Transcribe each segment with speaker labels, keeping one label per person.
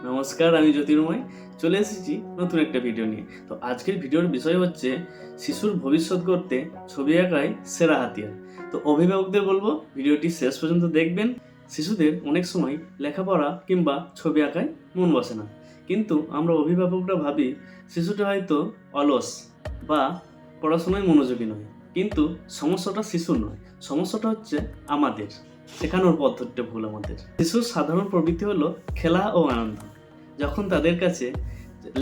Speaker 1: নমস্কার, আমি জ্যোতির্ময় চলে এসেছি নতুন একটা ভিডিও নিয়ে। তো আজকের ভিডিওর বিষয় হচ্ছে শিশুর ভবিষ্যৎ করতে ছবি আঁকায় সেরা হাতিয়ার। তো অভিভাবকদের বলবো ভিডিওটি শেষ পর্যন্ত দেখবেন। শিশুদের অনেক সময় লেখাপড়া কিংবা ছবি আঁকায় মন বসে না, কিন্তু আমরা অভিভাবকরা ভাবি শিশুটা হয়তো অলস বা পড়াশোনায় মনোযোগী নয়। কিন্তু সমস্যাটা শিশুর নয়, সমস্যাটা হচ্ছে আমাদের শেখানোর পদ্ধতিটা ভুল। আমাদের শিশুর সাধারণ প্রবৃত্তি হলো খেলা ও আনন্দ। যখন তাদের কাছে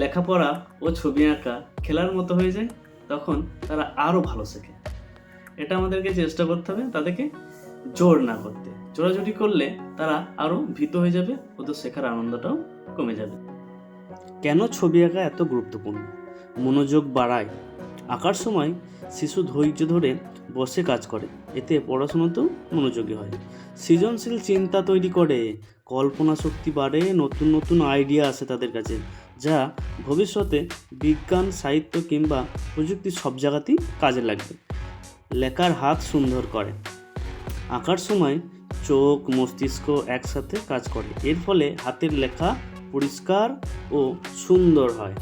Speaker 1: লেখাপড়া ও ছবি আঁকা খেলার মতো হয়ে যায়, তখন তারা আরও ভালো শেখে। এটা আমাদেরকে চেষ্টা করতে হবে তাদেরকে জোর না করতে। জোরাজুরি করলে তারা আরও ভীত হয়ে যাবে, ওদের শেখার আনন্দটাও কমে যাবে। কেন ছবি আঁকা এত গুরুত্বপূর্ণ? মনোযোগ বাড়ায়। আঁকার সময় শিশু ধৈর্য ধরে বসে কাজ করে, এতে পড়াশোনাতেও মনোযোগী হয়। সৃজনশীল চিন্তা তৈরি করে, কল্পনা শক্তি বাড়ে, নতুন নতুন আইডিয়া আসে তাদের কাছে, যা ভবিষ্যতে বিজ্ঞান, সাহিত্য কিংবা প্রযুক্তি সব জায়গাতেই কাজে লাগবে। লেখার হাত সুন্দর করে। আঁকার সময় চোখ, মস্তিষ্ক একসাথে কাজ করে, এর ফলে হাতের লেখা পরিষ্কার ও সুন্দর হয়।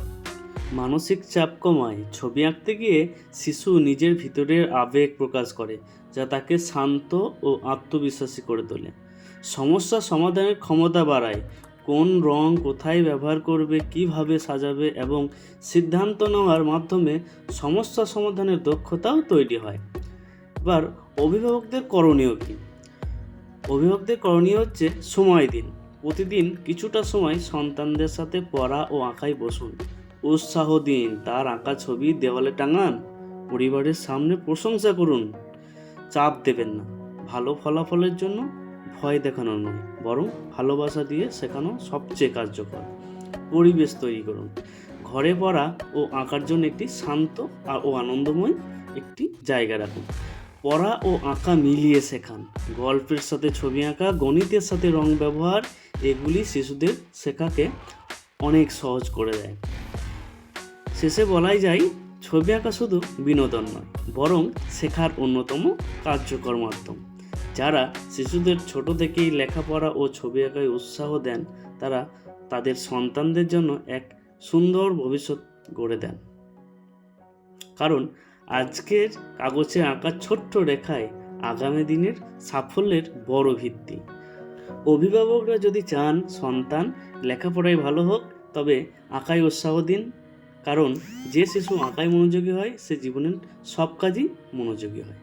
Speaker 1: মানসিক চাপ কমায়। ছবি আঁকতে গিয়ে শিশু নিজের ভিতরের আবেগ প্রকাশ করে, যা তাকে শান্ত ও আত্মবিশ্বাসী করে তোলে। সমস্যা সমাধানের ক্ষমতা বাড়ায়। কোন রং কোথায় ব্যবহার করবে, কিভাবে সাজাবে এবং সিদ্ধান্ত নেওয়ার মাধ্যমে সমস্যা সমাধানের দক্ষতাও তৈরি হয়। এবার অভিভাবকদের করণীয় কী? অভিভাবকদের করণীয় হচ্ছে সময় দিন। প্রতিদিন কিছুটা সময় সন্তানদের সাথে পড়া ও আঁকায় বসুন। উৎসাহ দিন, তার আঁকা ছবি দেওয়ালে টাঙান। পরিবারের সামনে প্রশংসা করুন। চাপ দেবেন না। ভালো ফলাফলের জন্য ভয় দেখানো নয়, বরং ভালোবাসা দিয়ে শেখানো সবচেয়ে কার্যকর। পরিবেশ তৈরি করুন। ঘরে পড়া ও আঁকার জন্য একটি শান্ত ও আনন্দময় একটি জায়গা রাখুন। পড়া ও আঁকা মিলিয়ে শেখান। গল্পের সাথে ছবি আঁকা, গণিতের সাথে রং ব্যবহার, এগুলি শিশুদের শেখাকে অনেক সহজ করে দেয়। শেষে বলাই যায়, ছবি আঁকা শুধু বিনোদন নয়, বরং শেখার অন্যতম কার্যকর মাধ্যম। যারা শিশুদের ছোট থেকেই লেখাপড়া ও ছবি আঁকায় উৎসাহ দেন, তারা তাদের সন্তানদের জন্য এক সুন্দর ভবিষ্যৎ গড়ে দেন। কারণ আজকের কাগজে আঁকা ছোট্ট রেখায় আগামী দিনের সাফল্যের বড় ভিত্তি। অভিভাবকরা যদি চান সন্তান লেখাপড়ায় ভালো হোক, তবে আঁকায় উৎসাহ দিন। কারণ যে শিশু আঁকায় মনোযোগী হয়, সে জীবনের সব কাজেই মনোযোগী হয়।